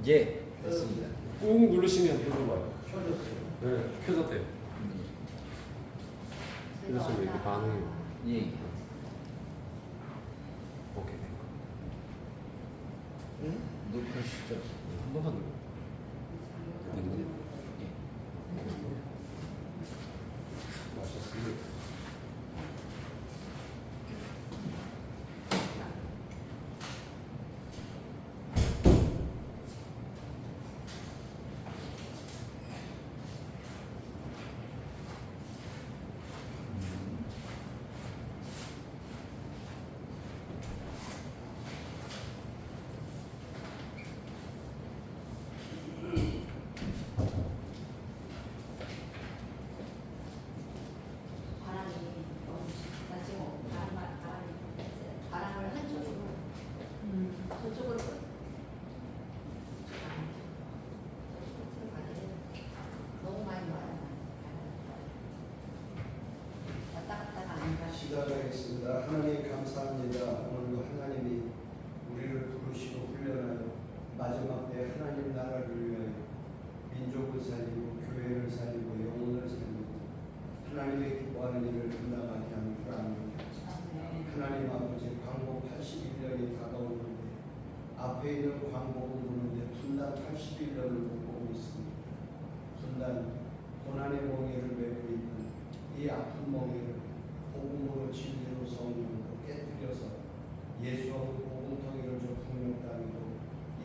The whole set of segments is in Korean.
예, 됐습니다. 꾹 누르시면 이거 봐요. 켜졌어요. 네, 켜졌대요. 그래서 왜 이렇게 반응이 예. 오케이 된 거. 응? 녹화 시작. 한 번만 눌러. 됐네. 예. 맞췄습니다. 바람이 너무 나 지금 바람을 한쪽으로 저쪽으로 너무 많이 와요. 왔다 갔다가 안 가. 시작하겠습니다. 하나님 감사합니다. 오늘도 하나님이 우리를 부르시고 훈련하여 마지막 때 하나님 나라를 위하여 민족을 살리고 교회를 살리고 영혼을 살리고 하나님의 기뻐하는 일을 감당하게 하는 하나님. 하나님 아버지 광복 81년이 다가오는데 앞에 있는 광복을 보는데 분단 81년을 못 보고 있습니다. 분단 고난의 멍에를 메고 있는 이 아픈 멍에를 복음으로 진리로 성령으로 깨뜨려서 예수와 복음통일을 저 국명 땅에도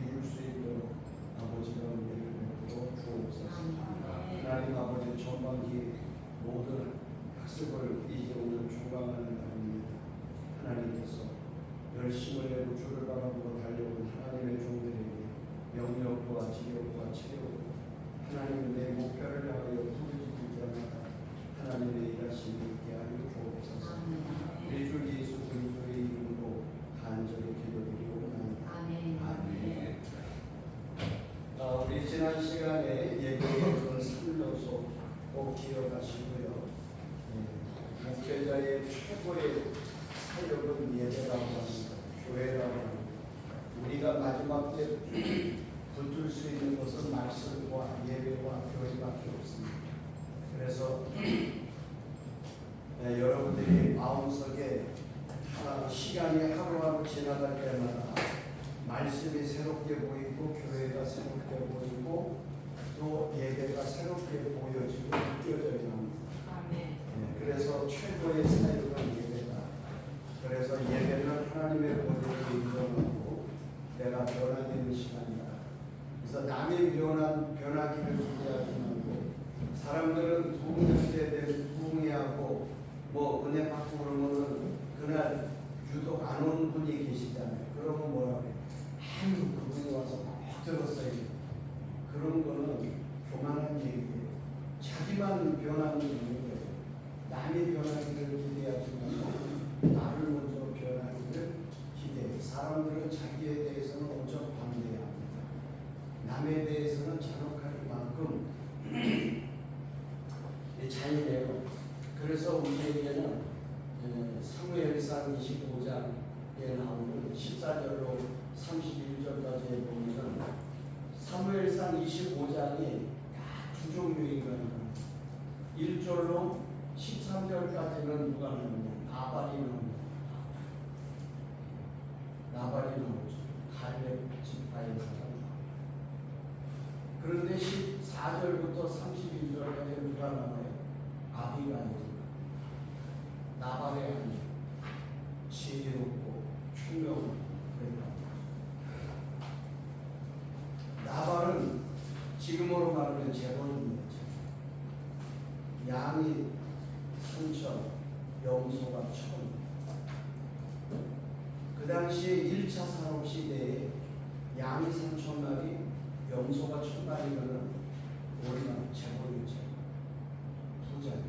이룰 수 있도록 아버지가 은혜를 베풀어 주옵소서. 하나님 아버지 전반기 모든 학습을 이제 오늘 중강하는 날입니다. 하나님께서 열심을 내고 주를 바라보고 달려온 하나님의 종들에게 명령과 지력과 체력과 하나님 내 목표를 향하여 부르짖을 때마다 하나님의 일하심이 있게 하여 주옵소서. 우리 주 예수 그리스도의 이름으로 간절히 기도드리옵나이다. 아멘. 우리 지난 시간에 예배의 살려서 꼭 기억하시고요. 목회자의 최고의 사역은 예배라고 합니다. 교회라고 합니다. 우리가 마지막 때 붙들 수 있는 것은 말씀과 예배와 교회밖에 없습니다. 그래서 여러분들이 마음속에 시간이 하루하루 지나갈 때마다 말씀이 새롭게 보이고 교회가 새롭게 보이고 또 예배가 새롭게 보여지고 느껴져야 합니다. 그래서 최고의 사역은 예배다. 그래서 예배는 하나님의 권위를 인정하고 내가 변화되는 시간이다. 그래서 남의 변하기를 기대하지 말고 사람들은 부흥회하고 뭐 은혜 받고 그러면은 그날 유독 안 오는 분이 계시잖아요. 그러면 뭐라고 해요? 아유 그분이 와서 막 들었어요. 그런 거는 교만한 얘기예요. 자기만 변하는 거예요. 남이 변하기를 기대하지 말고 나를 먼저 변하기를 기대해요. 사람들은 자기에 대해서는 엄청 관대합니다. 남에 대해서는 잔혹할 만큼 잔인해요. 그래서 우리에게는 사무엘상 25장에 나오는 14절로 31절까지 보면 사무엘상 25장이 다 두 종류인 거예요. 1절로 13절까지는 누가 나오냐? 나발이 나옵니다. 나발이 나오죠. 갈렙 지파의 사람. 그런데 14절부터 31절까지 누가 나와요? 아비가일. 나발의 아내. 지혜롭고 총명한 나발은 지금으로 말하면 재벌입니다. 양이 3천, 염소가 1,000. 그 당시에 1차 산업 시대에 양이 3,000마리, 염소가 1,000마리면은 우리가 재벌이죠. 부자예요.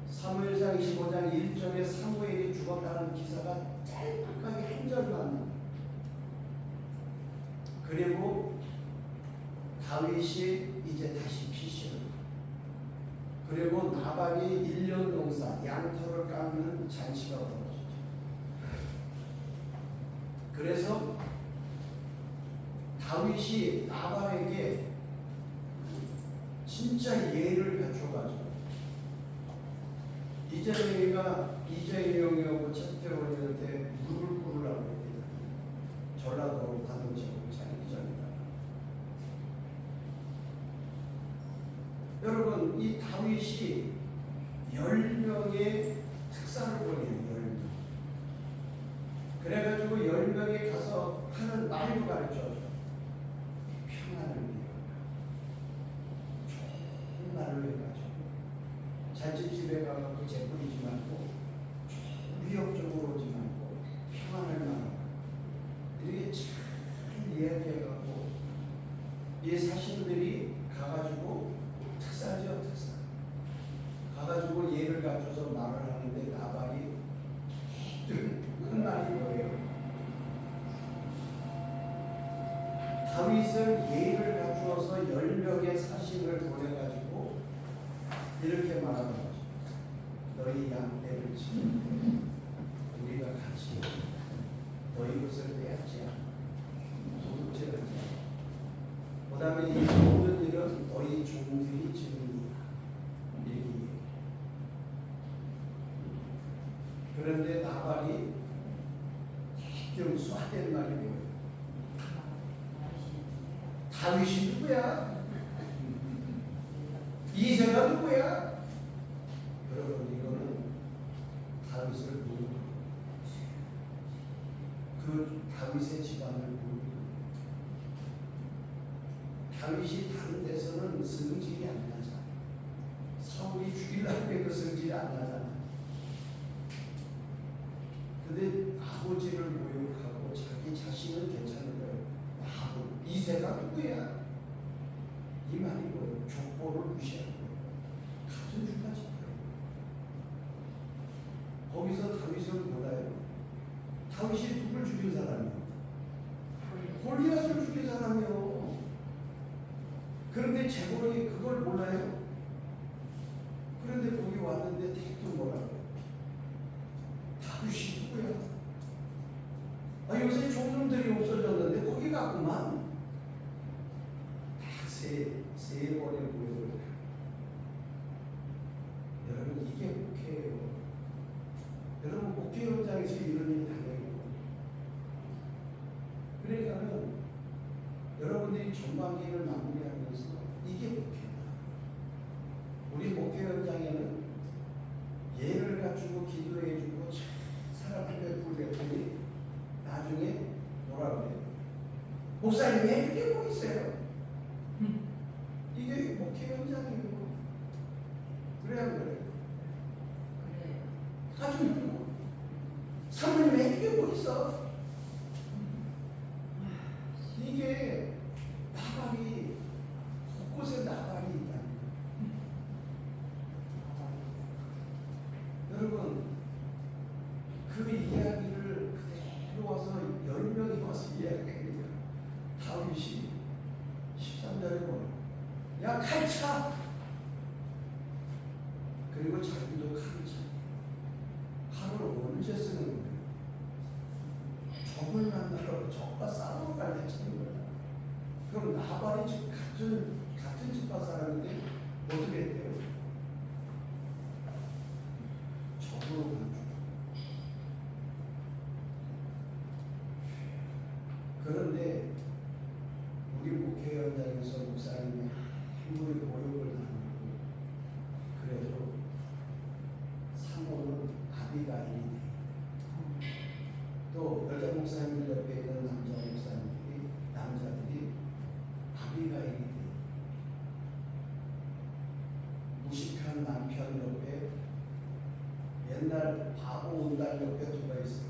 사무엘상 25장 1절에 사무엘이 죽었다는 기사가 짤막하게 한 절만 나옵니다. 그리고 다윗이 이제 다시 피시를 그리고 나발이 1년 농사 양털을 깎는 잔치가 벌어지죠. 그래서 다윗이 나발에게 진짜 예를 갖춰가지고 이재명이하고 최태원한테 무릎을 꿇으라고 했거든. 전라도 반도체하고 자기 전이다. 여러분 이 다윗이 10명의 특사를 보내요. 10명. 그래가지고 10명에 가서 하는 말도 가르쳐줘. 평안을 위하여 좋은 말을 해가지고 잔치집에 가서 재뿌리지 말고 위협적으로 오지 말고 평안을 말하고 이렇게 잘 이야기해가고 이 사신들이 가가지고 특사죠. 특사 가가지고 예를 갖춰서 말을 하는데 나발이 끝나는 거예요. 다윗은 예를 갖추어서 10명의 사신을 보내가지고 이렇게 말하는 거죠. 너희 양떼를 치는데 우리가 같이 너희 것을 빼앗지 않고 도둑질하지 않고 그 다음에 이 모든 일은 너희 종들이 지는이다. 이렇게 얘기해요. 그런데 나발이 좀 쏴댄 말이 뭐예요? 다윗이 누구야? 이새가 누구야? 여러분 이거는 다윗을 모르고 그 다윗의 집안을 모르고 다윗이 다른 데서는 승질이 안 나잖아. 사울이 죽이려고 해도 승질이 안 나잖아. 근데 아버지를 모욕하고 자기 자신은 괜찮은 거예요. 이새가 누구야? 이 말이 뭐예요? 족보를 무시하는 거예요. 같은 주가 집어요. 거기서 다윗은 몰라요. 다윗이 누굴 죽인 사람이요? 골리앗을 죽인 사람이요. 그런데 제보이 그걸 몰라요. 그런데 거기 왔는데 택도 뭐라고? 다윗이 누구야? 아, 요새 종놈들이 없어졌는데 거기 갔구만. 세 번의 모욕을. 여러분 이게 목회예요. 여러분 목회 현장에서 이런 일이 당연해요. 그러니까는 여러분들이 전반기를 마무리하면서 이게 목회다. 우리 목회 현장에는 예를 갖추고 기도해주고 사람 앞에 불렸더니 나중에 뭐라 그래요? 목사님 그게 뭐 있어요? 이게 목회 현장이에요. 그래야 그래요. 아주 사모님 이게 뭐 있어? 이게 나발이 곳곳에 나발이 있다. 여러분 그 이야기를 그대로 와서 10명이 와서 이야기하니까 다윗이 13절에 뭐야? 야 칼 차! 그리고 자기도 칼을 차. 칼을 언제 쓰는 거예요? 적을 만나러 적과 싸우러 갈 때 쓰는 거야. 그럼 나발이 지금 같은 집파 사람인데 어떻게 했대요? 적으로 가는 그런데 우리 목회 현장에서 목사님이 아무리 모욕을 당하고 그래도 사모는 아비가일이 돼. 또 여자 목사님들 옆에 있는 남자들이 아비가일이 돼. 무식한 남편 옆에 옛날 바보 온달 옆에 누가 있어요?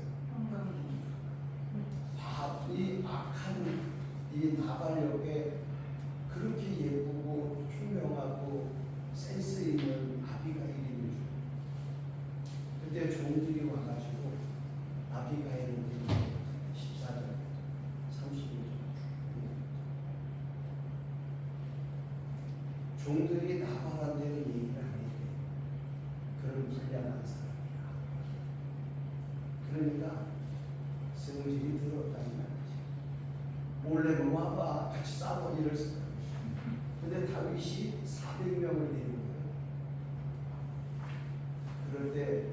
이 악한 이 나발 옆에 그렇게 예쁘고 훌륭하고 센스 있는 아비가일이 있는 그때 종들이 와가지고 아비가일을 14절 32절 종들이 나발한테는 얘기를 안 해. 그런 불량한 사람이야. 그러니까 성질이 들었다는 몰래 와봐 같이 싸워 이랬어. 근데 다윗이 400명을 데리고 가요. 그럴 때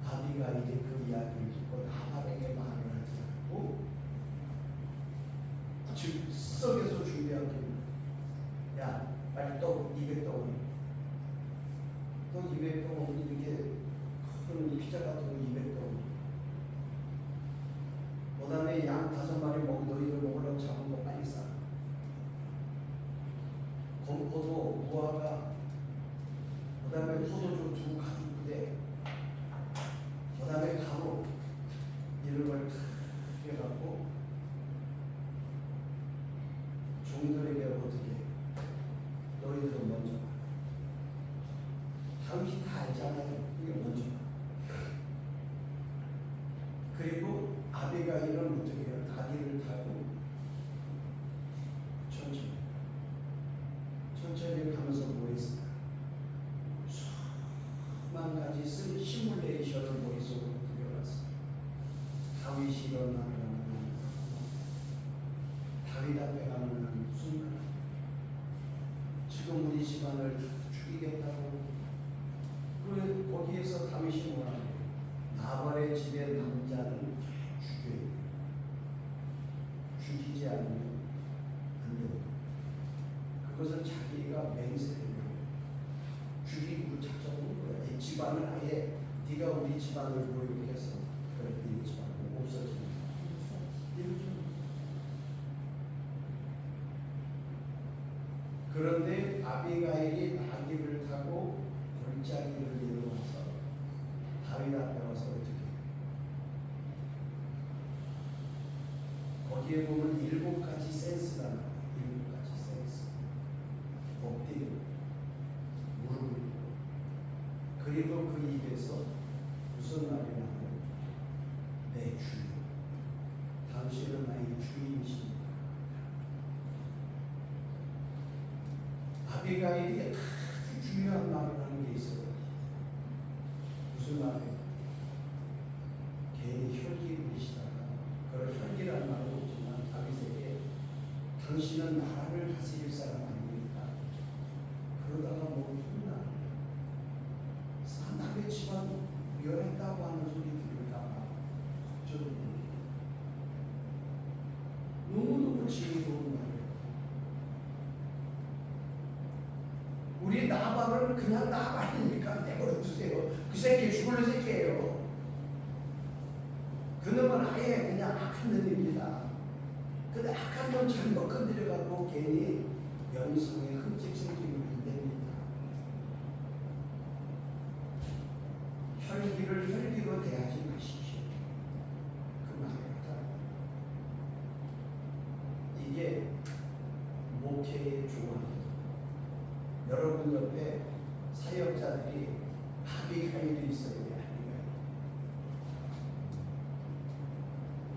아비가일이 그 이야기를 듣고 나발에게 말을 하지 않고 즉석에서 준비한 게, 야 빨리 떡 200떡을 또 200떡 이렇게 큰 피자 같은 거 200떡, 그 다음에 양 5마리 먹고 너희들 먹으려고 잡은 거 빨리 싸. 포도 무화과, 그 다음에 포도주 2 가죽 부대, 그 다음에 가루 이런 걸 다 해갖고 종들에게 어떻게 너희들은 먼저 가. 당신 다 알잖아요. 이게 먼저 가. 그리고 아비가일은 어떻게 해요? 나귀를 타고 천천히 가면서 뭐 했을까? 수만 가지 쓴 시뮬레이션을 머릿속으로 그려놨어. 다윗이 일어나는 다윗 앞에 가는 순간 지금 우리 집안을 죽이겠다고. 그 거기에서 다윗이 뭐라고 해요? 나발의 집의 남자는 죽여요. 죽이지 않으면 안 돼요. 그것을 자기가 맹세해요. 죽이고 찾아오는 거야. 이 집안을 아예 네가 우리 집안을 모욕해서 그래 네 집안을 없어지는 거야. 그런데 아비가일이 나귀를 타고 골짜기를 내려와서 다윗 앞에 와서 어떻게 해요? 거기에 보면 7가지 센스가 나와요. 7가지 센스. 엎드려 무릎을 꿇고, 그리고 그 입에서 무슨 말이 나와요? 내 주여, 당신은 나의 주인이십니다. 아비가일이 아주 중요한 말을 하는 게 있어요. 무슨 말이에요? 괜히 혈기 부리시다가, 그걸 혈기라는 말은 없지만 다윗에게 당신은 나라를 다스릴 사람 아닙니까? 그러다가 뭐 혼나. 남의 집안 멸했다고 하는 소리 들을까봐 걱정이. 너무너무 지혜로운 말이에요. 우리 나발은 그냥 나발이니까 내버려 두세요. 그 새끼 죽을 새끼예요. 그놈은 아예 그냥 악한 놈입니다. 근데 악한 놈 잘못 건드려갖고 괜히 영성에 흠집 생기면 안 됩니다. 혈기를 혈기로 대하지 마십시오. 그 말을 하잖아요. 이게 목회의 조언입니다. 여러분 옆에 사역자들이 아비가일이 있어요.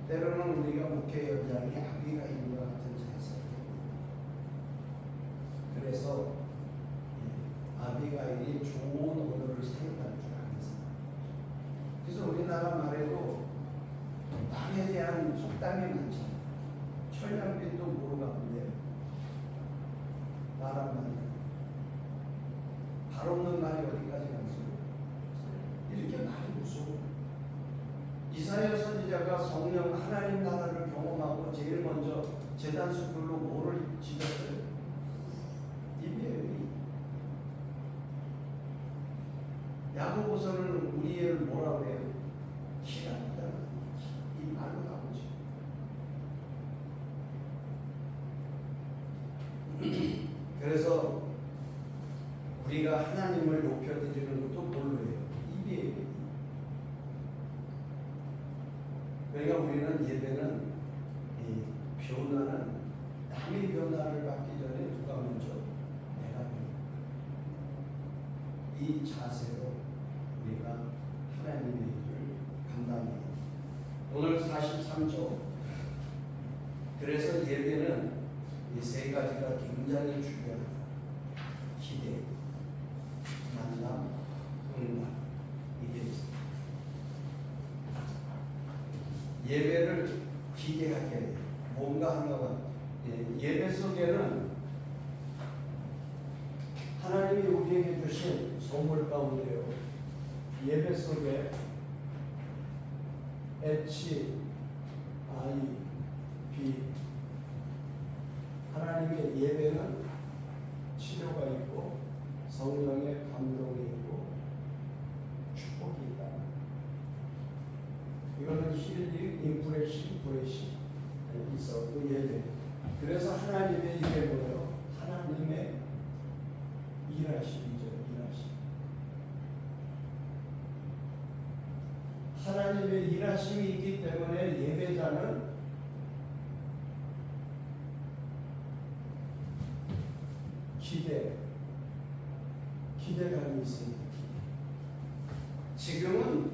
때로는 우리가 목회 현장이 아비가일과 같은 자세예요. 그래서 아비가일이 좋은 언어를 사용할 줄 아는 사람. 그래서 우리나라 말에도 말에 대한 속담이 많죠. 철량빈도 모르고 가는데 말 한마디. 발 없는 말이 어디까지 가죠? 이렇게 말이 무서워. 이사야 선지자가 성령 하나님 나라를 경험하고 제일 먼저 제단 숯불로 뭐를 지졌어요? 입이에요. 야고보서는 우리를 뭐라고 해요? 키랍니다. 이 말로 나오죠. 그래서 우리가 하나님을 높여드리는 것도 뭘로 해요? 입이에요. 그러니까 우리는 예배는 이 변화는 남의 변화를 받기 전에 누가 먼저? 내가 변화. 이 자세로 우리가 하나님의 일을 감당해요. 오늘 43조. 그래서 예배는 이 3가지가 굉장히 중요합니다. 기대, 만남, 응답. 이게 있습니다. 예배를 기대하게 해요. 뭔가 하나가 예배 속에는 하나님이 우리에게 주신 선물 가운데요. 예배 속에 H, I, B 하나님의 예배는 치료가 있고 성령의 감동이 있고 축복이 있다. 이거는 힐링, 인프레시, 브레시 있어. 그 예배. 그래서 하나님의 이게 뭐예요? 하나님의 일하심이죠. 일하심. 하나님의 일하심이 있기 때문에 예배자는 기대감이 있습니다. 지금은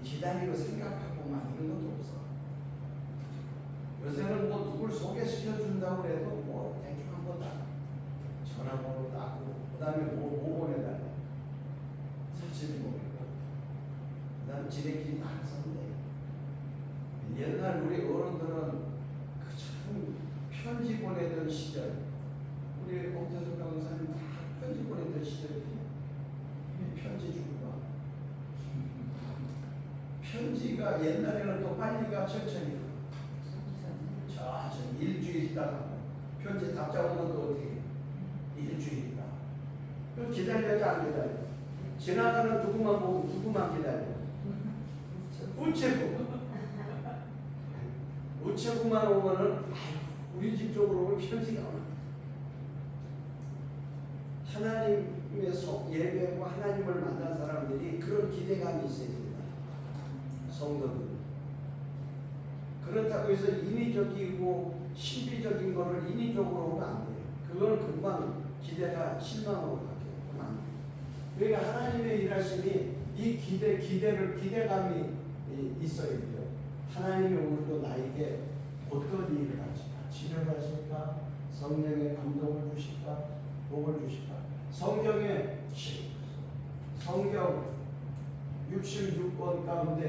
기다리고 생각하고 막 이런 것도 없어. 요새는 뭐 누굴 소개시켜 준다고 해도 뭐 대충 한번 딱 전화번호 따고 그다음에 뭐 보내달래. 사실 보내고 그다음 지네끼리 다 썼는데 옛날 우리 어른들은 그 참 편지 보내던 시절 우리 옥태석 강사님 다 편지 보내던 시절이에요. 편지 주고 봐. 편지가 옛날에는 또 빨리 가 천천히 가. 천천히 일주일 있다가 편지 답장 오면 또 어떻게 해? 일주일 있다. 그럼 기다려야지 안 기다려? 지나가는 누구만 보고 누구만 기다려? 우체국만 오면은 우리 집 쪽으로 오면 편지가 오나. 하나님의 예배하고 하나님을 만난 사람들이 그런 기대감이 있어야 됩니다. 성도들. 그렇다고 해서 인위적이고 신비적인 거를 인위적으로 오면 안 돼요. 그거는 금방 기대가 실망으로 바뀌어요. 안 돼요. 그러니까 하나님의 일하심이 이 기대감이 있어야 돼요. 하나님이 오늘도 나에게 어떤 일을 하실까? 치료를 하실까? 성령의 감동을 주실까? 복을 주실까? 성경 66권 가운데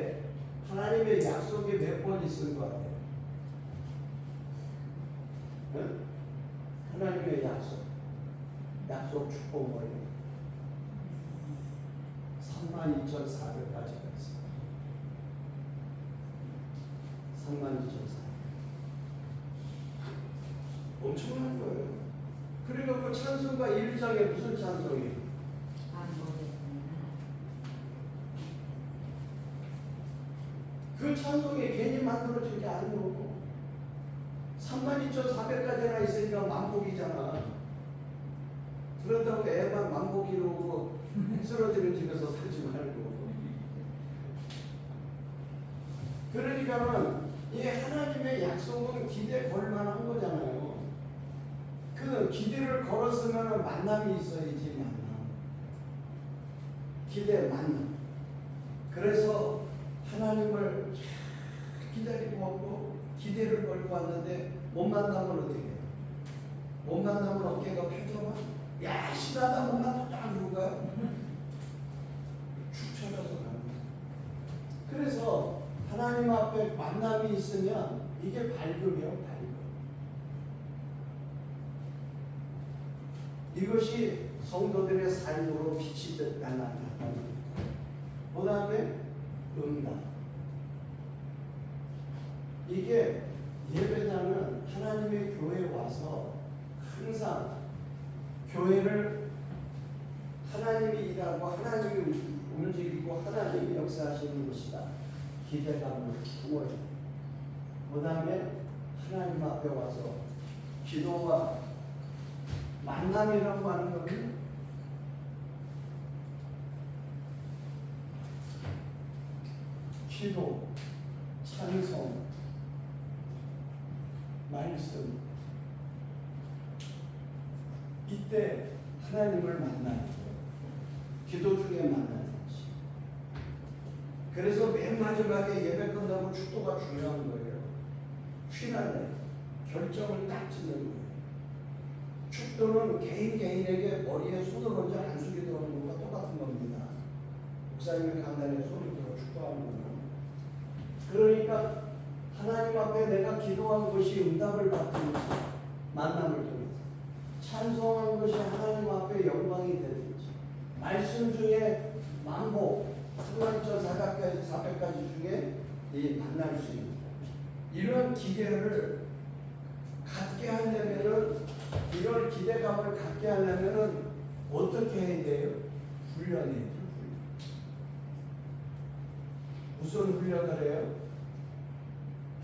하나님의 약속이 몇 번 있을 것 같아요? 네? 하나님의 약속 축복 뭐예요? 32,400가지가 있어요. 32,400. 엄청난 거예요. 그리고 그 찬송가 1장에 무슨 찬송이에요? 그 찬송이 괜히 만들어진 게 아니고 32,400가지나 있으니까 만복이잖아. 그렇다고 애만 만복 이루고 쓰러지는 집에서 살지 말고. 그러니까는 이 하나님의 약속은 기대 걸 만한 거잖아요. 그 기대를 걸었으면 만남이 있어야지. 만남. 기대 만남. 그래서 하나님을 기다리고 왔고 기대를 걸고 왔는데 못 만나면 어떻게 해요? 못 만나면 어깨가 펴져만 야 싫어하다 못 만나면 딱 누가 축 쳐져서 가는 거예요. 그래서 하나님 앞에 만남이 있으면 이게 발급이에요. 발급. 이것이 성도들의 삶으로 빛이 나타난다. 그 다음에 응답. 이게 예배자는 하나님의 교회에 와서 항상 교회를 하나님이 일하고 하나님이 움직이고 하나님이 역사하시는 것이다. 기대감을 품어야 돼. 그 다음에 하나님 앞에 와서 기도와 만남이라고 하는 것은 기도, 찬송, 말씀. 이때 하나님을 만나는 거예요. 기도 중에 만나는 것이. 그래서 맨 마지막에 예배 끝나고 축도가 중요한 거예요. 휘날래 결정을 딱 짓는 거예요. 축도는 개인에게 머리에 손을 얹어 안수기 들어오는 것과 똑같은 겁니다. 목사님의 강단에 손을 들어 축도하는 거는. 그러니까 하나님 앞에 내가 기도한 것이 응답을 받든지 만남을 통해서 찬송한 것이 하나님 앞에 영광이 되든지 말씀 중에 만복 32,400가지 중에 이 만날 수 있는 이런 기대를 갖게 하려면은 이런 기대감을 갖게 하려면은 어떻게 해야 돼요? 훈련해야 돼요. 무슨 훈련을 해요?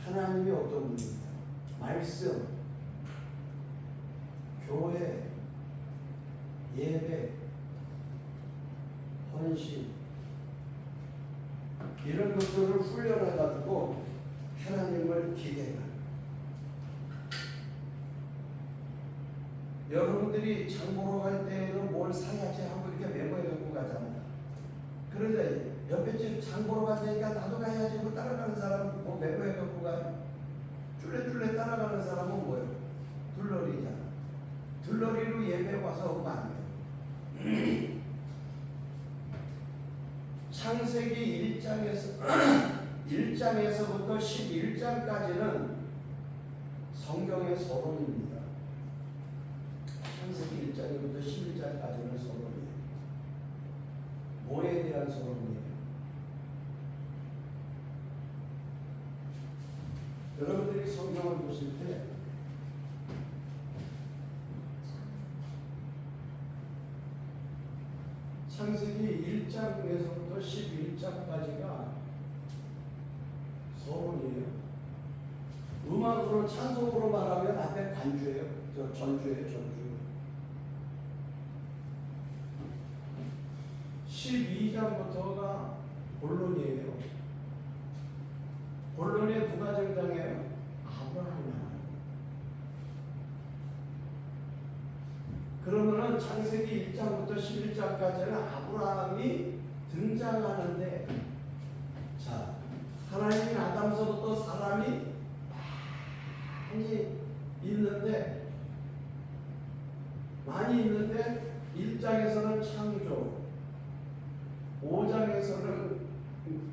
하나님이 어떤 분입니다. 말씀, 교회, 예배, 헌신 이런 것들을 훈련해가지고 하나님을 기대하는 여러분들이 장 보러 갈 때에는 뭘 사야지 하고 이렇게 메모해 갖고 가잖아요. 그런데 옆에 집 장 보러 갔으니까 나도 가야지 뭐 따라가는 사람은 뭐 메모해 갖고 가요. 쫄래쫄래 따라가는 사람은 뭐예요? 둘러리잖아. 둘러리로 예배 와서 오면 안 돼요. 창세기 1장에서부터 11장까지는 성경의 서론입니다. 창세기 1장부터 11장까지는 서론이에요. 뭐에 대한 서론이에요? 여러분들이 성경을 보실 때 창세기 1장에서부터 11장까지가 서론이에요. 음악으로 찬송으로 말하면 앞에 반주예요. 전주예요, 전주. 12장부터가 본론이에요. 본론에 누가 등장해요? 아브라함이 나와요. 그러면은 창세기 1장부터 11장까지는 아브라함이 등장하는데, 자, 하나님이 아담서부터 사람이 많이 있는데 1장에서는 창조, 5장에서는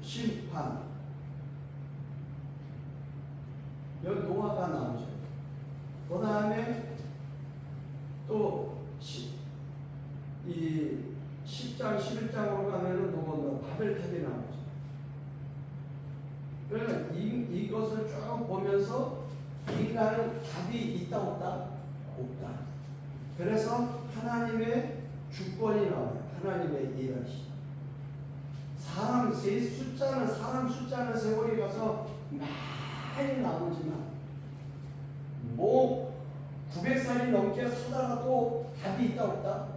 심판, 여기 노아가 나오죠. 그 다음에 또 이 10장, 11장으로 가면은 누구나 바벨탑이 나오죠. 그러니까 이것을 쭉 보면서 인간은 답이 있다 없다? 없다. 그래서 하나님의 주권이 나와요. 하나님의 일하시. 사람 숫자는 세월이 가서 많이 나오지만 뭐 900살이 넘게 살다가도 답이 있다 없다?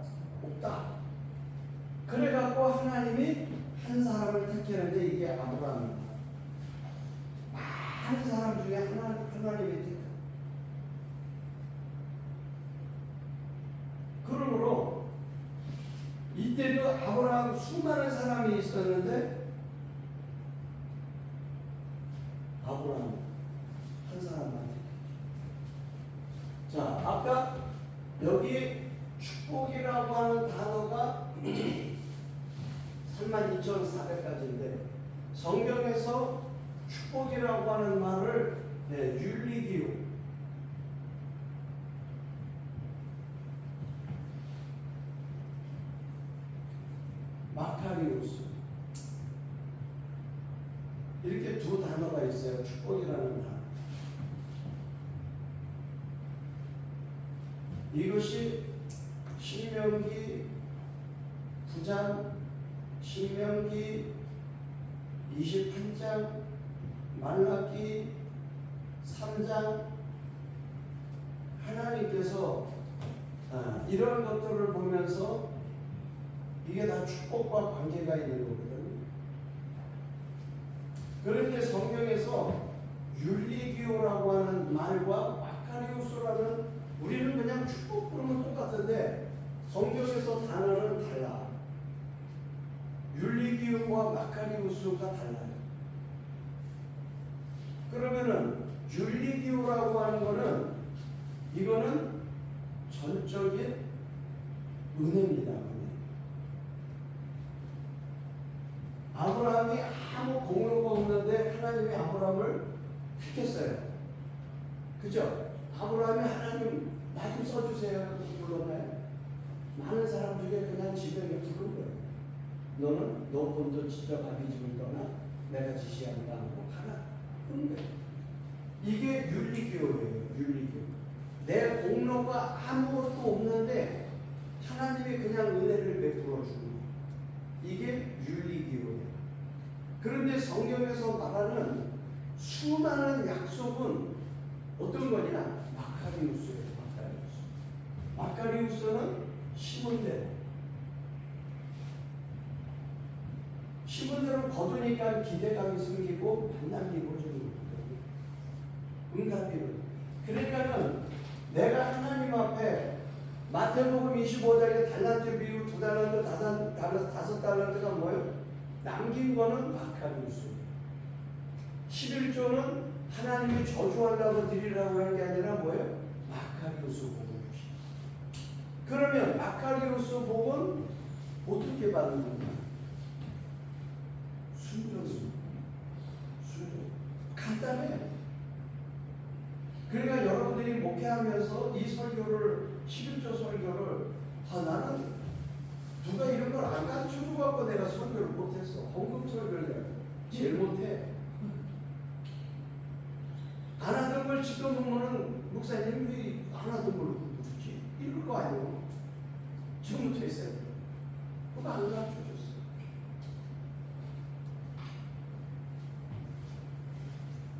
없다. 그래갖고 하나님이 한 사람을 택했는데 이게 아브라함입니다. 많은 사람 중에 하나님이 택했다. 그러므로 이때도 아브라함 수많은 사람이 있었는데 아브라함 한 사람만 택했죠. 자, 아까 여기 축복이라고 하는 단어가 32,400가지인데 성경에서 축복이라고 하는 말을 율리기요, 마카리우스 이렇게 두 단어가 있어요. 축복이라는 단어. 이것이 신명기 9장, 신명기 28장, 말라기 3장 하나님께서 이런 것들을 보면서 이게 다 축복과 관계가 있는 거거든요. 그런데 성경에서 율리기오라고 하는 말과 마카리우스라는 우리는 그냥 축복 부르면 똑같은데 성경에서 단어는 달라. 율리기오와 마카리우스가 달라요. 그러면은 율리기오라고 하는 거는 이거는 전적인 은혜입니다. 아브라함이 아무 공로가 없는데 하나님이 아브라함을 했겠어요. 그죠? 아브라함이 하나님 나 좀 써주세요. 불렀나요? 많은 사람 중에 그냥 지명에 부른 거예요. 너는 너 본토 지적 아비 집을 떠나 내가 지시한 땅으로 가라. 그런 거예요. 이게 윤리교예요. 윤리교. 내 공로가 아무것도 없는데 하나님이 그냥 은혜를 베풀어 주는 거예요. 이게 윤리교예요. 그런데 성경에서 말하는 수많은 약속은 어떤 거냐? 마카리우스예요. 마카리우스는 심은 대로. 심은 대로 거두니까 기대감이 생기고 만남이 이루어지는 거거든요. 응답이는. 그러니까는 내가 하나님 앞에 마태복음 25장에 달란트 비유 2달란트, 5달란트가 뭐예요? 남긴 거는 마카리우스. 11조는 하나님이 저주하려고 드리라고 한 게 아니라 뭐예요? 마카리우스 복음이지. 그러면 마카리우스 복은 어떻게 받는 거냐? 순종이죠. 순종. 간단해요. 그러니까 여러분들이 목회하면서 이 설교를 11조 설교를 나는 누가 이런 걸 안 가르쳐주고 갖고 내가 설교를 못했어. 헌금 설교를 내가 제일 못해. 안 하던 걸 지금 보면은 목사님 왜 안 하던 걸 묻지? 이럴 거 아니에요. 지금부터 했어요. 그거 안 가르쳐줬어.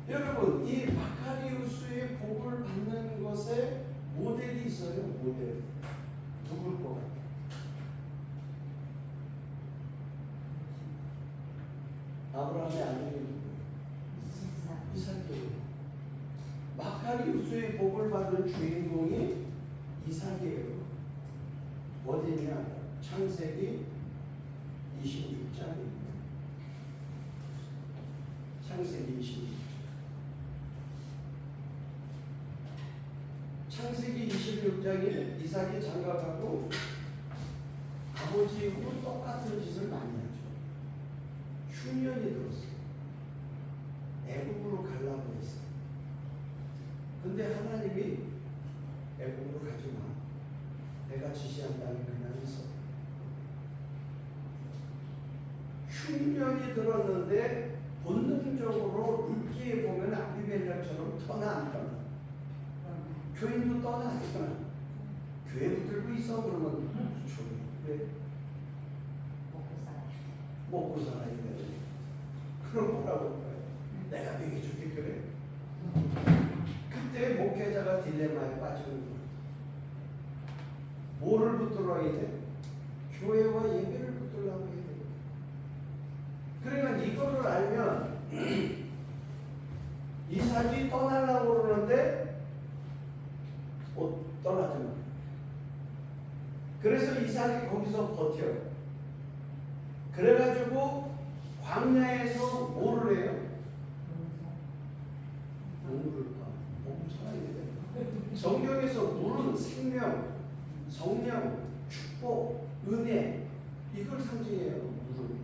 여러분 이 마카리우스의 복을 받는 것에 모델이 있어요. 모델. 누굴 것 같아요? 아브라함의 아들이 누구예요? 이삭이에요. 마카리우스의 복을 받은 주인공이 이삭이에요. 어디냐? 창세기 26장입니다. 창세기 26장. 창세기 26장에 이삭이 장가가고 아버지하고 똑같은 짓을 많이 하죠. 흉년이 들었어요. 애굽으로 가려고 했어요. 근데 하나님이 애굽으로 가지 마. 내가 지시한 땅에 그냥 있어. 흉년이 들었는데 본능적으로 룻기에 보면 아비멜렉처럼 떠나 안 떠나. 교인도 떠나 안 떠나. 교회 붙들고 있어 그러면 조용히. 왜? 먹고 살아야 돼. 그럼 뭐라고 할까요? 내가 먹여줄게 그래. 그때 목회자가 딜레마에 빠지는 거예요. 뭐를 붙들어야 돼? 교회와 예배를 붙들라고 해야 돼. 그러니까 이거를 알면 이삭이 떠나려고 그러는데 떠나지 마. 그래서 이삭이 거기서 버텨. 그래가지고 광야에서 뭐를 해요? 물을 봐. 몸 살아야 돼. 성경에서 물은 생명, 성령, 축복, 은혜 이걸 상징해요. 물은.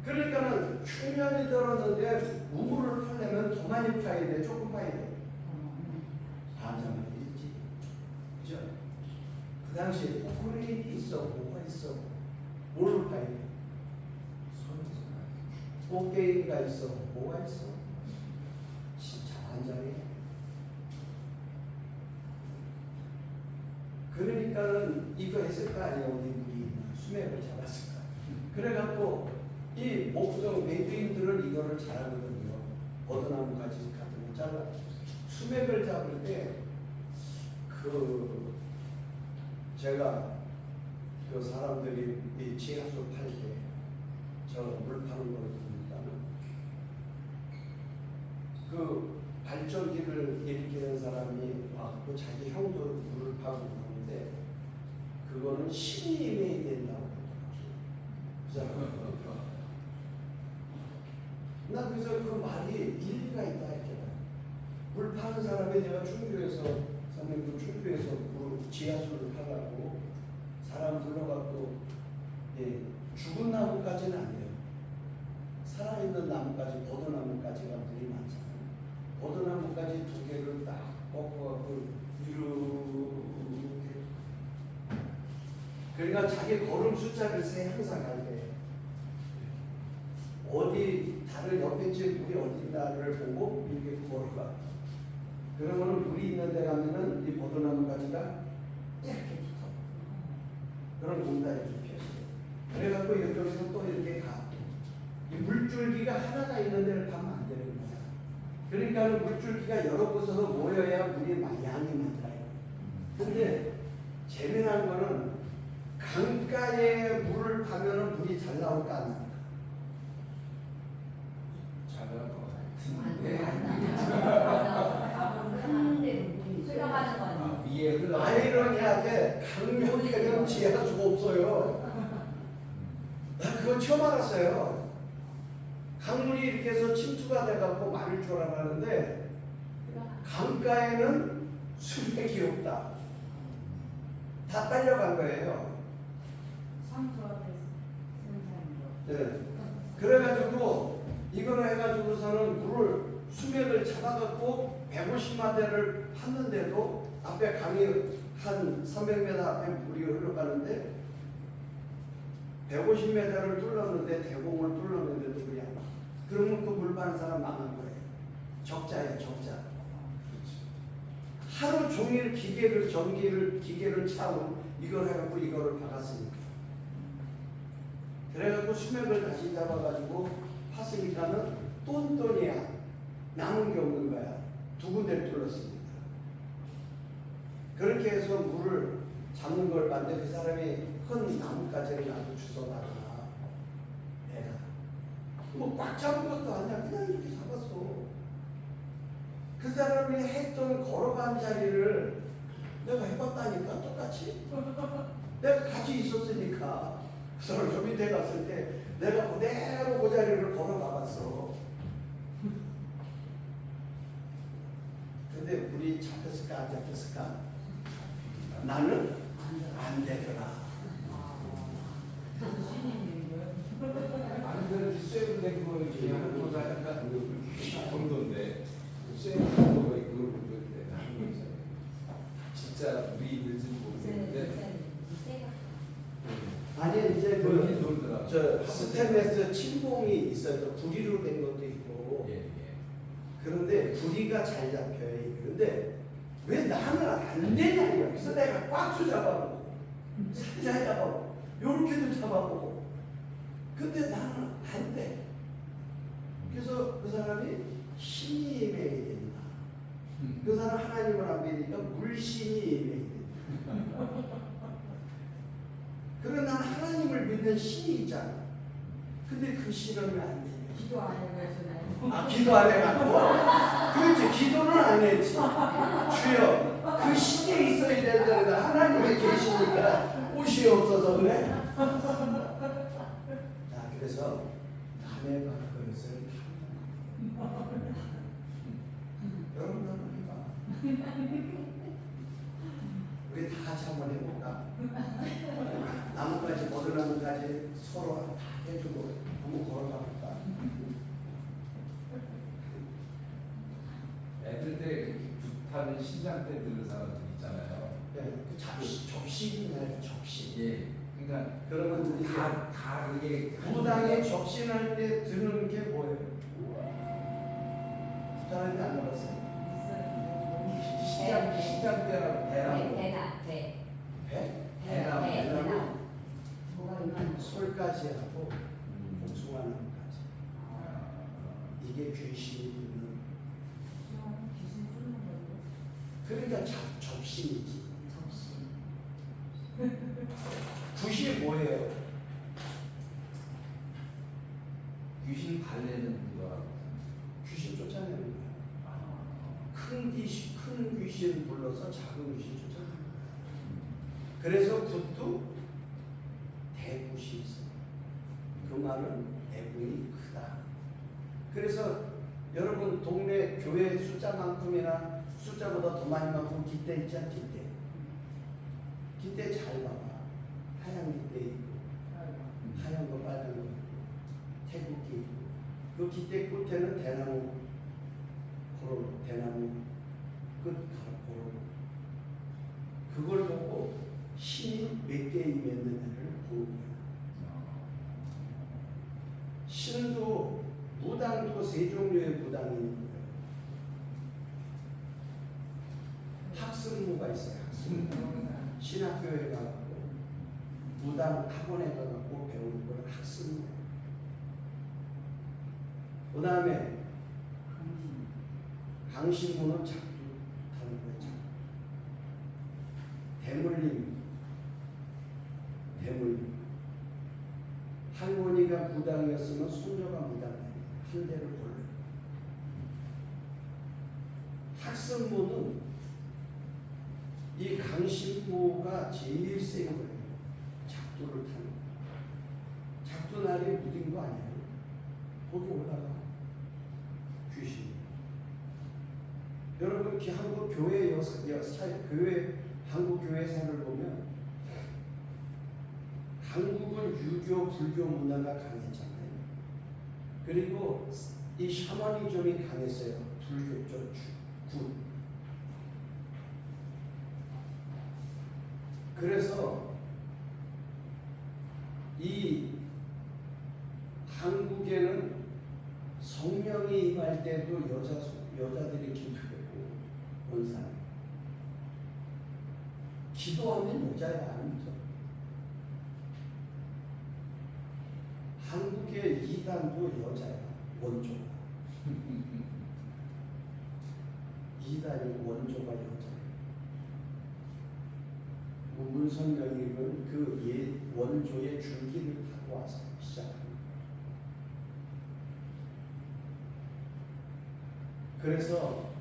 그러니까는 흉년이 들었는데 우물을 파려면 더 많이 파야 돼, 조금 파야 돼. 반장을 일지. 그죠? 그 당시에 포크레인이 있어, 뭐가 있어? 뭐를 파야 돼? 꽃게임가 있어, 뭐가 있어? 진짜 반장해. 그러니까는 이거 했을 거 아니야. 어디 물이 있나? 수맥을 잡았을까? 그래갖고 이 목동 베두인들은 이거를 잘하거든요. 버드나무 가지 같은 거 잘라 수맥을 잡을 때 제가 그 사람들이 이 지하수 팔 때 저 물 파는 걸 보니까는 그 발전기를 일으키는 사람이 와서 자기 형도 물을 파고 그러는데 그거는 신이 임해야 된다고 그러더라고요. 나 그래서 그 말이 일리가 있다 했잖아. 물 파는 사람이 내가 충주에서 선생님도 충주에서 그 지하수를 파가고 사람 불러갖고 죽은 나무까지는 안 돼요. 살아있는 나무까지 버드나무까지가 물이 많잖아요. 나뭇가지 두 개를 딱 꺾어갖고 이렇게. 그러니까 자기 걸음 숫자를 세 항상 갈 때. 어디 다른 옆에 집 물이 어딘가를 보고 이렇게 걸어가. 그러면은 물이 있는 데 가면은 이 버드나무 가지가 이렇게 붙어. 그런 공단이 좀 펴져요. 그래갖고 이쪽에서 또 이렇게 가. 이 물줄기가 하나가 있는 데를 가면 안 되는 거야. 그러니까 물줄기가 여러 곳에서 모여야 물이 양이 많아요. 근데 재미난 거는 강가에 물을 파면은 물이 잘 나올까 안 나올까? 잘 나올 것 네. 같은데. 흘러가는 건 위에 흘러. 아이러니하게 강력하게 지할 수가 없어요. 나 그거 처음 알았어요. 강물이 이렇게 해서 침투가 돼갖고 많을 줄 알았는데 강가에는 수맥이 없다. 다 딸려간 거예요. 네. 그래가지고 이거를 해가지고서는 물을 수맥을 잡아갖고 150만 대를 팠는데도 앞에 강이 한 300m 앞에 물이 흘러가는데 150m를 뚫었는데 대공을 뚫었는데도 물이 안 나. 그러면 그 물 파는 사람 망한 거예요. 적자예요, 적자. 하루 종일 기계를 차고 이걸 해갖고 이거를 박았으니까. 그래갖고 수맥을 다시 잡아가지고 팠으니까는 똔똔이야. 남은 게 없는 거야. 두 군데를 뚫었으니까. 그렇게 해서 물을 잡는 걸 봤는데 그 사람이 큰 나뭇가지를 아주 주워다가 내가 뭐 꽉 잡은 것도 아니야. 그냥 이렇게 잡았어. 그 사람이 했던 걸어간 자리를 내가 해봤다니까 똑같이. 내가 같이 있었으니까 그 사람 저 밑에 갔을 때 내가 그대로 그 자리를 걸어가봤어. 근데 물이 잡혔을까 안 잡혔을까? 나는 안 되더라. 아니 그 쇠분된 거 그냥 보다니까 정도인데 쇠분된 거가 그걸 보는데 진짜 우리 있는지 모르겠는데 아니 이제 그런 그 놀더라. 저 스테인레스 침봉이 있어요. 구리로 된 것도 있고. 예 예. 그런데 구리가 잘 잡혀요. 그런데 왜 나는 안 되냐 이거. 그래서 내가 꽉 잡아보고 살살 잡아보고 요렇게도 잡아보고 근데 나는 안 돼. 그래서 그 사람이 신이 임해야 된다. 그 사람 하나님을 안 믿으니까 물신이 임해야 된다. 그러나 나는 하나님을 믿는 신이 있잖아. 근데 그 신은 왜 안 되냐. 기도 안 해가지고 아, 기도 안 해갖고? 그렇지, 기도는 안 했지. 주여, 그 신이 있어야 되는데 하나님이 계시니까 옷이 없어서 그래? 자, 그래서 남의 밥그릇을 여러분 한번 해봐. 우리 다 같이 한번 해볼까? 나뭇가지, 버드나무까지 서로 다 해주고 한번 걸어가 볼까? 애들 때 북한 신장 때 드는 사람들 있잖아요. 네, 그 접시네, 접시. 예. 그러니까 그러면 이게 다 그게 부당에 접신할 때 드는 게 뭐예요? 부당할 때안 나갔어요? 시장 때라고 대라고. 배? 대나무. 뭐가 얼마나 솔까지 하고 복숭아나무까지. 이게 귀신이 드는. 그러니까 접신이지. 굿이 뭐예요? 귀신 발내는 거라고. 귀신 쫓아내는 거야. 큰 귀신 불러서 작은 귀신 쫓아내는 거야. 그래서 굿도 대굿이 있어. 그 말은 대군이 크다. 그래서 여러분 동네 교회 숫자만큼이나 숫자보다 더 많이 만큼 깃대 있지 않 깃대. 깃대 잘 봐봐. 하얀 깃대 있고 하얀 거 빨간 거 있고 태국기 있고 그 깃대 끝에는 대나무 코로 대나무 무당인 거예요. 학습무가 있어요. 학습무. 신학교에 가고 무당 학원에 가고 배우는 걸 학습무예요. 그 다음에 강신무는 작두 타는 거예요. 대물림. 할머니가 무당이었으면 손녀가 무당이에요. 한 대를 골라요. 학습무는 이 강신무가 제일 센 거예요. 작두를 타는 거예요. 작두날이 묻은 거 아니에요. 거기 올라가 귀신이. 여러분 한국 교회 한국 교회사를 보면 한국은 유교 불교 문화가 강했잖아요. 그리고 이 샤머니즘이 강했어요. 불교 쪽 굿. 그래서 이 한국에는 성령이 임할 때도 여자들이 기도했고 원산 기도하면 여자야 아니죠. 한국의 이단도 여자야 원조가. 이단이 원조가 여자야. 문선명이는 그 원조의 줄기를 타고 와서 시작합니다. 그래서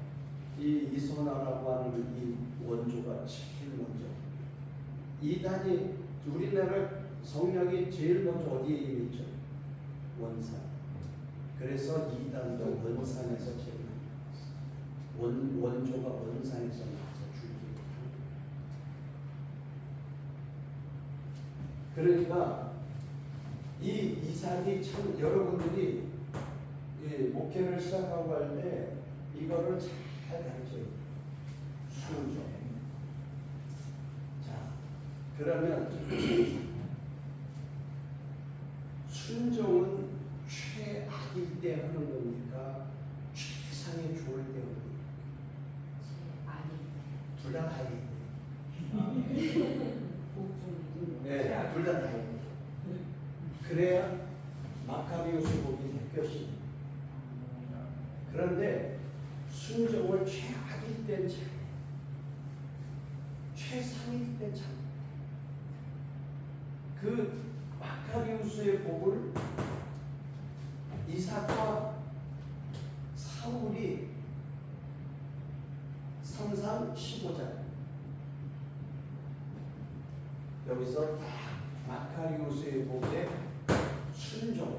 이 이소나라고 하는 이 원조가 제일 먼저. 이단이 우리나라 성령이 제일 먼저 어디에 있죠? 원산. 그래서 이단도 원산에서 제일 원조가 원산에서 나와서 줄기를 타는. 그러니까 이 이삭이 참 여러분들이 목회를 시작하고 할 때 이거를 잘 가르쳐요. 순종. 자, 그러면 순종은 최악일 때 하는 겁니까? 최상의 좋을 때 하는 겁니까? 둘 다 다행이에요. 네, 둘 다 다행이에요. 그래야 마카비오스 복이 대표시. 그런데 순종을 최악일 땐 참, 최상일 땐 참. 그 마카비우스의 복을 이삭과 사울이 3상 15장 여기서 딱 마카리우스의 복에 순종,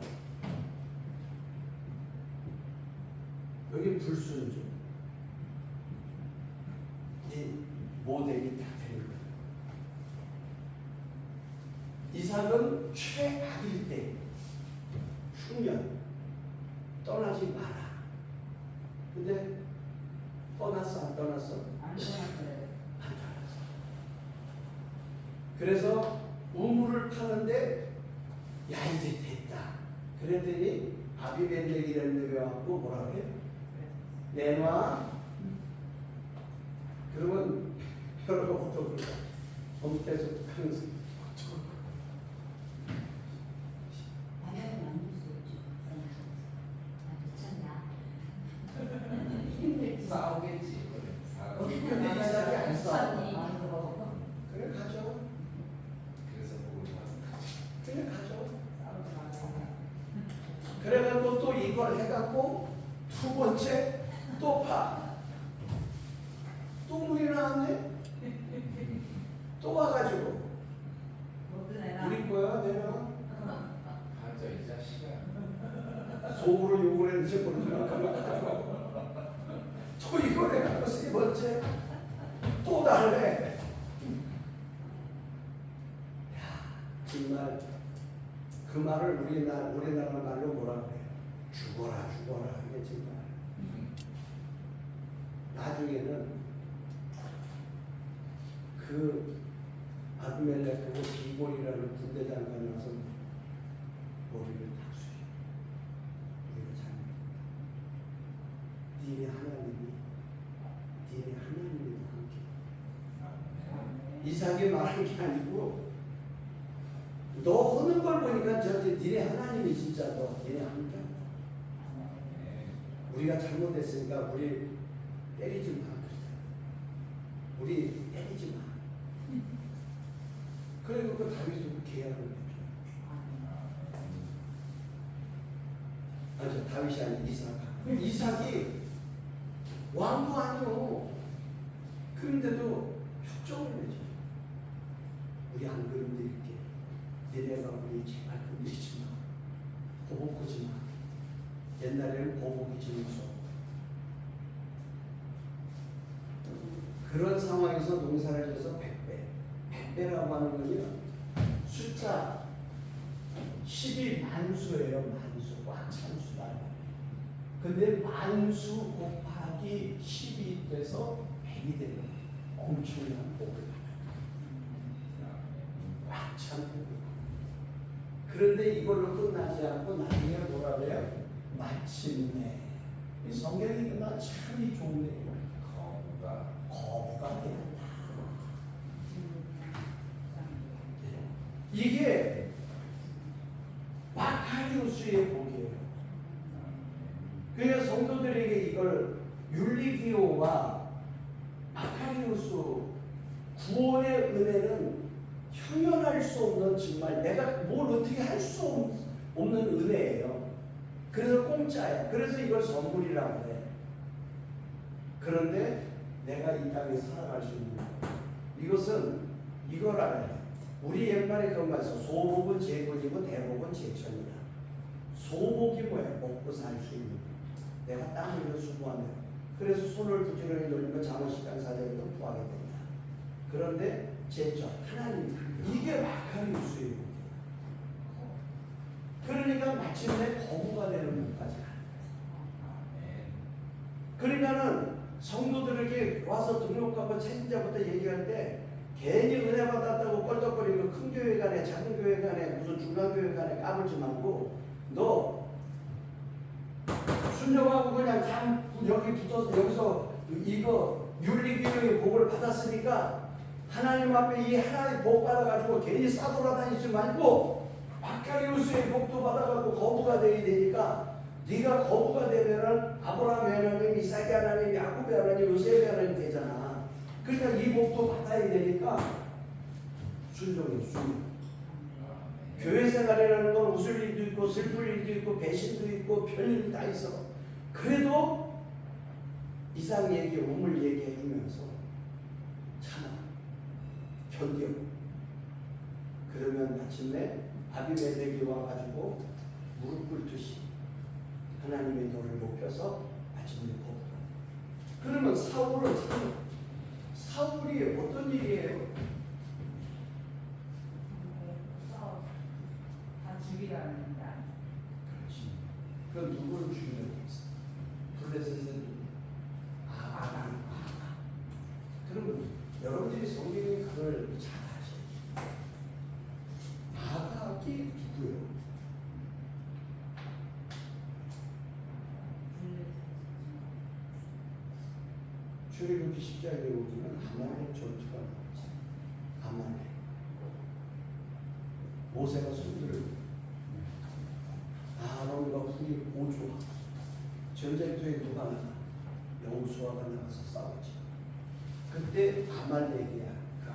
여기 불순종, 이 모델이 다 되는 거예요. 이삭은 최악일 때 흉년 떠나지 마라. 근데 떠났어 안 떠났어? 안 떠났어요. 안 떠났어. 그래서 우물을 파는데 야 이제 됐다. 그랬더니 아비멜렉이라는 데가 왔고 뭐라 그래? 내놔. 그러면 여러분 어떡할까? 엄태서 항상 남편은 안 줄 수 있죠. 미쳤냐? 싸우겠지. 근데 이삭이 안 싸워. 그래 가죠. 그래서 그래 가죠. 그래가지고 또 이걸 해갖고 두 번째 또 파. 또 물이 나왔네. 또 와가지고 우리 거야 내가 가져 이 자식아. 속으로 욕을 했는지 모르지만 그만 가져가고 또 이걸 해갖고 세 번째 또 달래. 정말 그 말을 우리나라 말로 뭐라 그래요? 죽어라 죽어라 하게 정말. 나중에는 그 아비멜렉하고 비골이라는 군대장관이 와서 머리를 다 숙여. 우리가 잘못했다. 니네 하나님이 함께. 이삭이 말한 게 아니고 너 하는 걸 보니까 저기 니네 하나님이 진짜 니네 함께 한다. 우리가 잘못했으니까 우리 때리지 마 그러잖아. 우리 때리지 마. 그리고 그 다윗도 계약을 해줘. 아니 다윗이 아니 이삭이 왕도 아니오. 그런데도 협정을 맺어. 우리 안 건드릴게. 니네가 우리 제발 건드리지 마. 보복 하지 마. 옛날에는 보복이 지면서 그런 상황에서 농사를 져서 100배라고 하는 거는 숫자 10이 만수예요. 만수 꽉 찬 수다. 근데 만수 곱하기 10이 돼서 100이 되는 엄청난 복을 받아요. 꽉 찬 복을. 그런데 이걸로 끝나지 않고 나중에 뭐라 그래요? 마침내. 이 성경이 끝나 참이 좋네요. 거부가 되었다. 이게 마카리오스의 복이에요. 그래서 성도들에게 이걸 율리기오와 마카리오스 구원의 은혜는 형용할 수 없는 정말 내가 뭘 어떻게 할 수 없는 은혜예요. 그래서 공짜야. 그래서 이걸 선물이라고 해. 그런데 내가 이 땅에 살아갈 수 있는 이것은 이걸 알아야 돼. 우리 옛말에 그런 말 있어. 소복은 제국이고 대복은 제천이다. 소복이 뭐야? 먹고 살 수 있는 거. 내가 땀 흘려 수고하면 그래서 손을 부지런히 돌리면 잠옷식당 사장에도 구하게 된다. 그런데 제천 하나님 이게 마카리우스예요. 그러니까 마침내 거부가 되는 것까지 가는 거예요. 그러니까는 성도들에게 와서 등록하고 책임자부터 얘기할 때 괜히 은혜 받았다고 껄떡거리고 큰 교회 간에 작은 교회 간에 무슨 중간 교회 간에 까불지 말고 너 순종하고 그냥 참 여기 붙어서 여기서 이거 윤리교회의 복을 받았으니까 하나님 앞에 이 하나의 복 받아가지고 괜히 싸돌아다니지 말고 마카리우스의 복도 받아가지고 거부가 되게 되니까 네가 거부가 되면은 아브라함 하나님, 이삭이 하나님, 야곱의 하나님, 요셉의 하나님 되잖아. 그러니까 이 복도 받아야 되니까 순종해. 교회 생활이라는 건 웃을 일도 있고 슬플 일도 있고 배신도 있고 별일이 다 있어. 그래도 이삭 얘기, 우물 얘기해 주면서 참아, 견뎌. 그러면 마침내 아비멜렉이 와가지고 무릎 꿇듯이 하나님의 너를 높여서 마침내 거부다. 그러면 사울이 어떤 일이에요? 다 죽이라는 다. 그렇지. 그럼 누구를 죽이려고 했어? 블레셋은 아가. 그러면 여러분들이 성경에 그걸 잘 아셔야지. 아가이 누구예요? 출애굽기 10장에 보면 아말렉 전투가 나오지. 아말렉. 모세가 손들을 아론과 훌이 오조하고 전쟁터에 누가 나가? 여호수아가 나가서 싸우지. 그때 아말렉이야. 그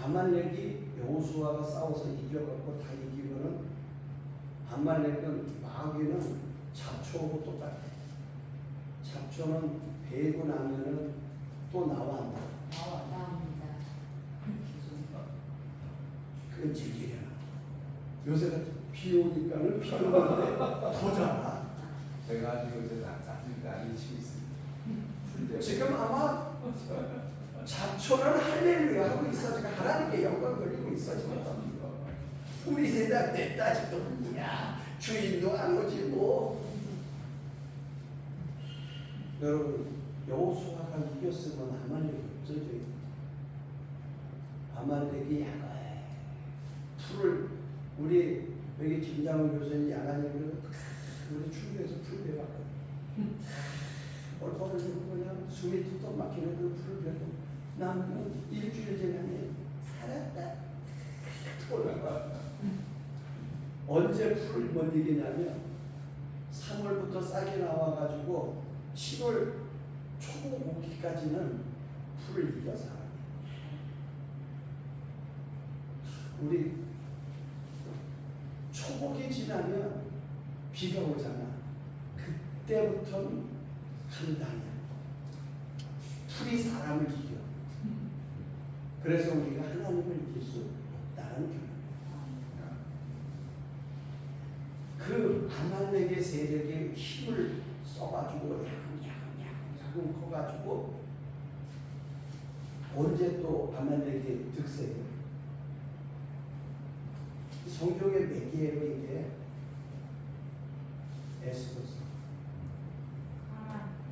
아말렉이 여호수아가 싸워서 이겨갖고 다 이기면은 아말렉은 마귀는 잡초하고 똑같아. 잡초는 베고 나면은 또 나옵니다. 그건 질질이야. 요새 비 오니까는 비 오는데 더 자라. 제가 지금 이제 나이 치고 있습니다. 지금 아마 잡초는 할렐루야 하고 있어. 지금 하나님께 영광 돌리고 있어. 지금. 우리 세상 내 따지도 뭐야. 주인도 안 오지 뭐. 여러분 여호수아가 이겼으면 아말렉이 없어져 있다. 아말렉이 야가해. 풀을 우리 여기 김장훈 교수님 야간에 우리 충주에서 풀 배웠거든. 걸어주는 거냐 숨이 툭툭 막히는 그 풀을 별로 나무는 일주일 지나니 살았다 돌아가. 언제 풀을 못 이기냐면 3월부터 싹이 나와가지고 7월 초고기까지는 풀을 이겨 살아. 우리 초복이 지나면 비가 오잖아. 그때부터는 간단해. 풀이 사람을 이겨. 그래서 우리가 하나님을 이길 수 없다는 교훈. 그 아말렉의 세력의 힘을 써가지고 야금 커가지고 언제 또 아말렉의 득세해요. 성경의 매개로 이게 에스더서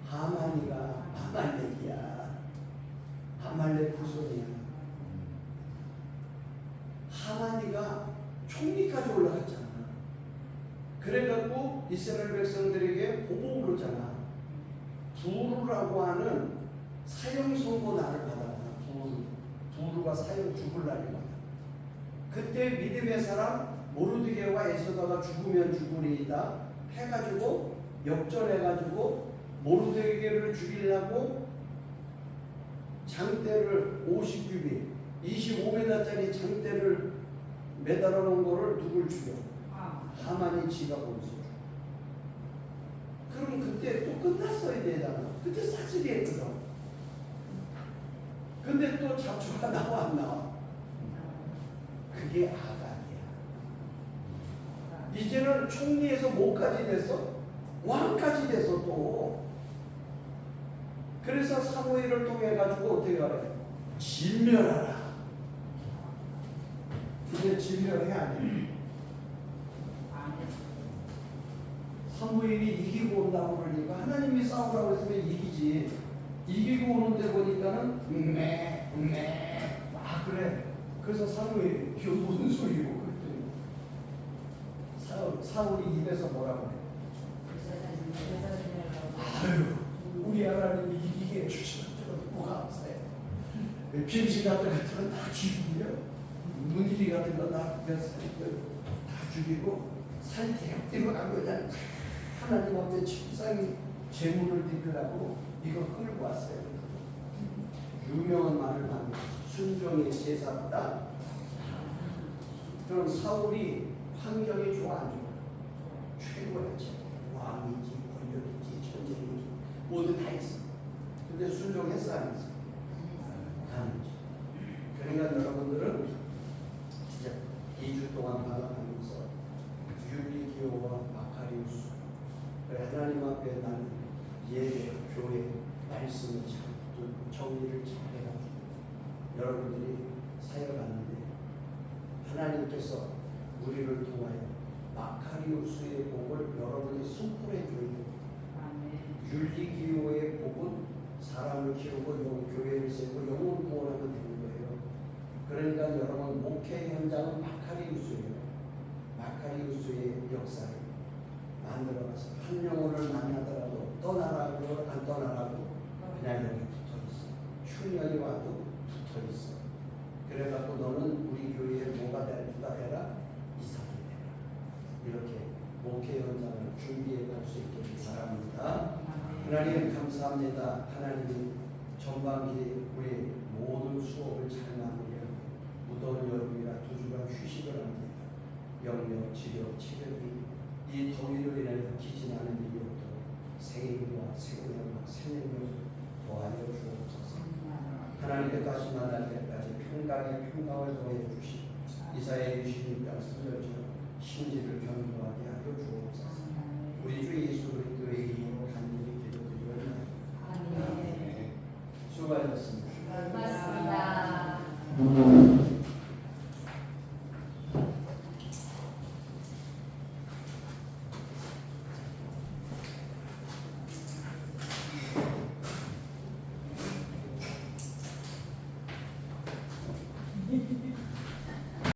하만이가 아말렉이야. 아말렉 후손이야. 하만이가 총리까지 올라갔잖아. 그래갖고 이스라엘 백성들에게 보복을 하잖아. 부르라고 하는 사형 선고 날을 받아라. 부르가 사형 죽을 날이 받아. 그때 믿음의 사람 모르드게와 에스더가 죽으면 죽으리이다 해가지고 역전해가지고 모르드게를 죽이려고 장대를 50규빗 25m짜리 장대를 매달아 놓은 거를 누굴 죽여? 하만이 지가 거기서 죽여. 그럼 그때 또 끝났어야 되잖아. 그때 사슬이 했거든. 근데 또 잡초가 나와 안 나와? 그게 아각이야. 이제는 총리에서 뭐까지 됐어? 왕까지 됐어 또. 그래서 사무엘을 통해 가지고 어떻게 하래? 진멸하라. 이제 진멸해 안 해? 사무엘이 이기고 온다고 그러니까 하나님이 싸우라고 했으면 이기지. 이기고 오는데 보니까는 그래. 그래서 사무엘이 이게 무슨 소리고 그랬더니 사울이 입에서 뭐라고 해? 아유, 우리 하나님이 이기게 해주시면 너무 감사해. 병신 같은 것들은 다 죽이고요. 문지리 같은 거다 죽이고 살짝 들어가고 그냥 하나님 앞에 침상이 재물을 드리려고 이거 끌고 왔어요. 유명한 말을 하는 순종의 제사보다. 그럼 사울이 환경이 좋아 안 좋아? 최고였지. 왕이지 권력이지 전쟁이지 모두 다 있어. 근데 순종했어 안 했어? 안 했지. 그러니까 여러분들은 진짜 2주 동안 방학하면서 율리기오와 마카리우스 하나님 앞에 나는 예배, 교회, 말씀을 잘 정리를 잘 해가지고 여러분들이 사역하는데 하나님께서 우리를 통하여 마카리우스의 복을 여러분이 선포해 줘야 됩니다. 율리기오의 복은 사람을 키우고 교회를 세우고 영혼을 구원하면 되는 거예요. 그러니까 여러분 목회 현장은 마카리우스예요. 마카리우스의 역사를 만들어가서 한 영혼을 만나더라도 떠나라고 안 떠나라고 그냥 여기 붙어있어. 흉년이 와도 붙어있어. 그래갖고 너는 우리 교회에 뭐가 누가 되라? 이삭이 되라. 이렇게 목회 현장을 준비해 갈 수 있게 바랍니다. 하나님 감사합니다. 하나님이 전반기 우리 모든 수업을 잘 마무리하고 무더운 여름이라 2주간 휴식을 합니다. 영역, 지력, 체력이 이 더위로 인해 기진하는 일이 없도록 생일과 생명과 생명을 도와여 주옵소서. 하나님께 다시 만날 때까지 평강의 평강을 더해 주시고 이사의 유신의 뼈스러져 심지를 견고하게 하여 주옵소서. 우리 주 예수 그리스도의 이름으로 간절히 기도드리옵나이다. 아멘. 수고하셨습니다. 고맙습니다.